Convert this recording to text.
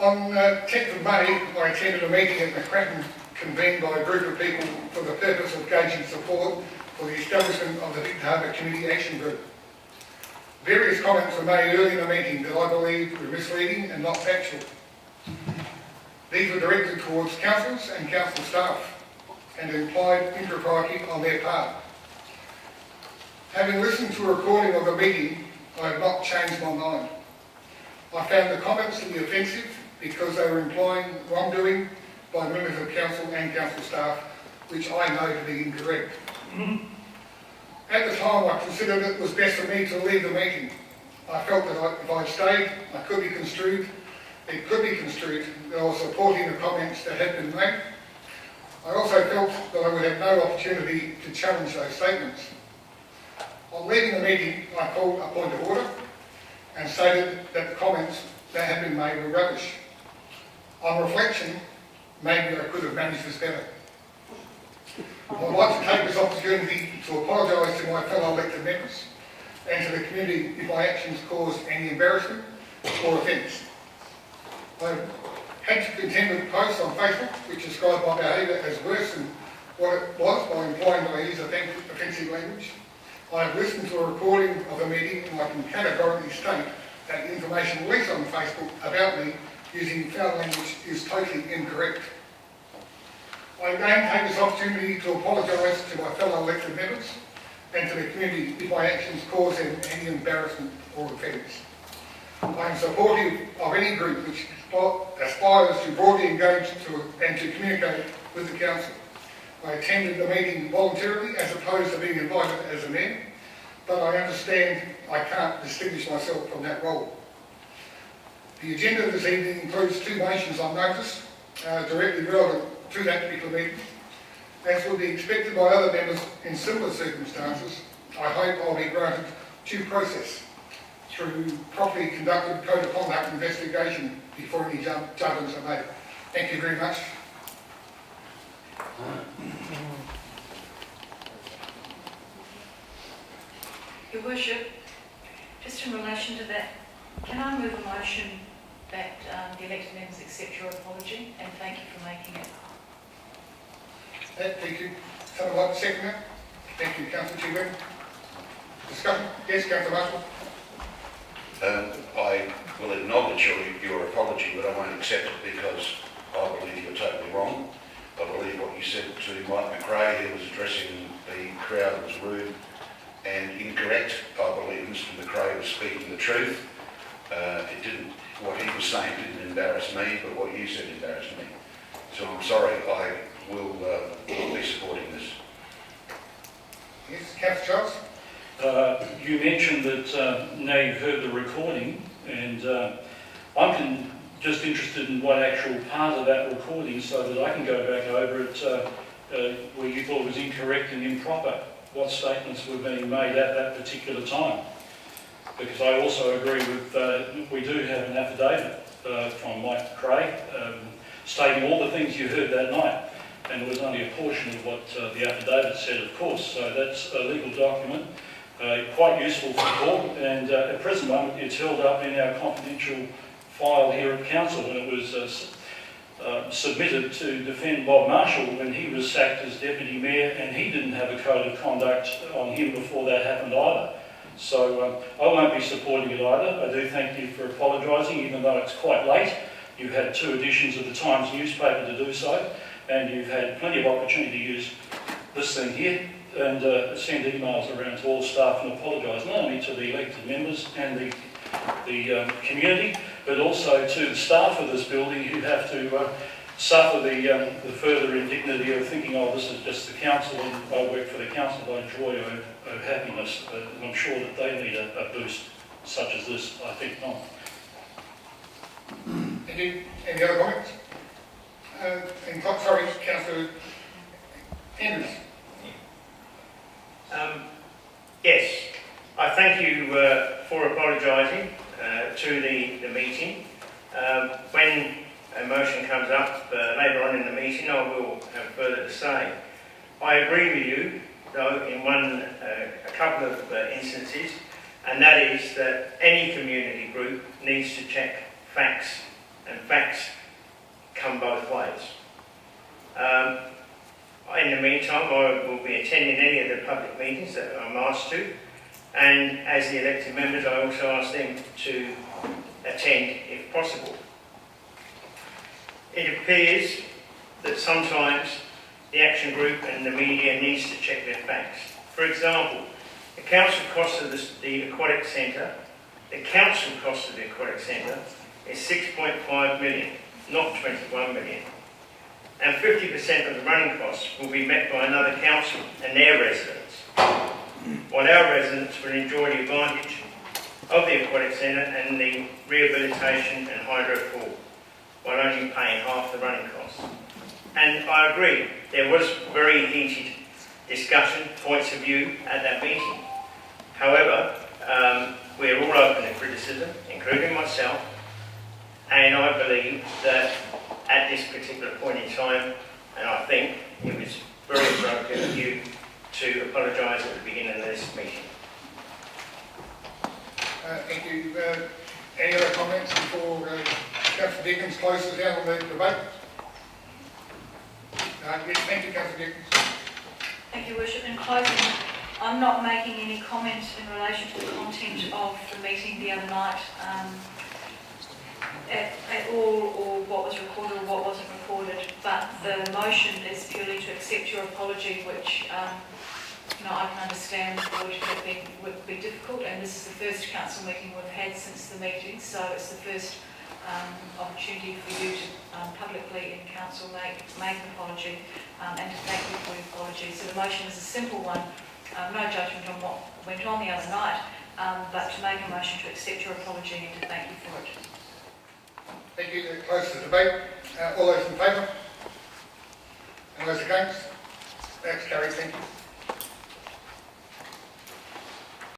On 10th of May, I attended a meeting at McCracken convened by a group of people for the purpose of gauging support for the establishment of the Victor Harbour Community Action Group. Various comments were made early in the meeting that I believe were misleading and not factual. These were directed towards councillors and council staff and implied impropriety on their part. Having listened to a recording of the meeting, I have not changed my mind. I found the comments to be offensive because they were implying wrongdoing by members of council and council staff, which I know to be incorrect. At the time, I considered it was best for me to leave the meeting. I felt that if I stayed, it could be construed that I was supporting the comments that had been made. I also felt that I would have no opportunity to challenge those statements. On leaving the meeting, I called a point of order and stated that the comments that had been made were rubbish. On reflection, maybe I could have managed this better. I would like to take this opportunity to apologise to my fellow elected members and to the community if my actions caused any embarrassment or offence. I've had to contend with posts on Facebook which describe my behaviour as worse than what it was by implying that I use offensive language. I have listened to a recording of a meeting and I can categorically state that the information released on Facebook about me using foul language is totally incorrect. I again take this opportunity to apologise to my fellow elected members and to the community if my actions cause them any embarrassment or offence. I am supportive of any group which aspires to broadly engage and to communicate with the council. I attended the meeting voluntarily as opposed to being invited as a man, but I understand I can't distinguish myself from that role. The agenda this evening includes two motions on notice directly relevant to that particular meeting. As would be expected by other members in similar circumstances, I hope I'll be granted due process through properly conducted code of conduct investigation before any judgments are made. Thank you very much. Your Worship, just in relation to that, can I move a motion that the elected members accept your apology and thank you for making it? Thank you. Someone like to second that? Thank you, Councillor Chief. Discussion? Yes, Councillor Marshall. I will acknowledge your apology, but I won't accept it because I believe you're totally wrong. I believe what you said to Mike McRae, who was addressing the crowd, was rude and incorrect. I believe Mr McRae was speaking the truth. What he was saying didn't embarrass me, but what you said embarrassed me. So I'm sorry, I will be supporting this. Yes, Councillor Charles. You mentioned that now you've heard the recording, and I'm just interested in what actual part of that recording so that I can go back over it where you thought was incorrect and improper. What statements were being made at that particular time? Because I also agree with, we do have an affidavit from Mike McRae stating all the things you heard that night, and it was only a portion of what the affidavit said, of course, so that's a legal document, quite useful for the board, and at present moment it's held up in our confidential file here at council, and it was submitted to defend Bob Marshall when he was sacked as Deputy Mayor, and he didn't have a code of conduct on him before that happened either. So I won't be supporting it either. I do thank you for apologising, even though it's quite late. You've had 2 editions of the Times newspaper to do so, and you've had plenty of opportunity to use this thing here and send emails around to all staff and apologise, not only to the elected members and the community, but also to the staff of this building who have to suffer the further indignity of thinking, oh, this is just the council and I work for the council, I enjoy happiness. I'm sure that they need a boost such as this. I think not. Any other comments? Sorry, Councillor Andrews. Yes, I thank you for apologising to the meeting. When a motion comes up later on in the meeting, I will have further to say. I agree with you though, in a couple of instances, and that is that any community group needs to check facts, and facts come both ways. In the meantime, I will be attending any of the public meetings that I'm asked to, and as the elected members, I also ask them to attend if possible. It appears that sometimes the action group and the media needs to check their facts. For example, the council cost of the aquatic centre, is 6.5 million, not 21 million. And 50% of the running costs will be met by another council and their residents, while our residents will enjoy the advantage of the aquatic centre and the rehabilitation and hydro pool, while only paying half the running costs. And I agree, there was very heated discussion, points of view at that meeting. However, we're all open to criticism, including myself, and I believe that at this particular point in time, and I think it was very appropriate of you to apologise at the beginning of this meeting. Thank you. Any other comments before Councillor Dickens closes down on the debate? Yes, thank you, Councillor Dickens. Thank you, Worship. In closing, I'm not making any comment in relation to the content of the meeting the other night at all, or what was recorded or what wasn't recorded, but the motion is purely to accept your apology, which I can understand would be difficult, and this is the first council meeting we've had since the meeting, so it's the first opportunity for you to publicly in council make an apology and to thank you for your apology. So the motion is a simple one, no judgment on what went on the other night, but to make a motion to accept your apology and to thank you for it. Thank you. That closes the debate. All those in favour? And those against? That's carried. Thank you.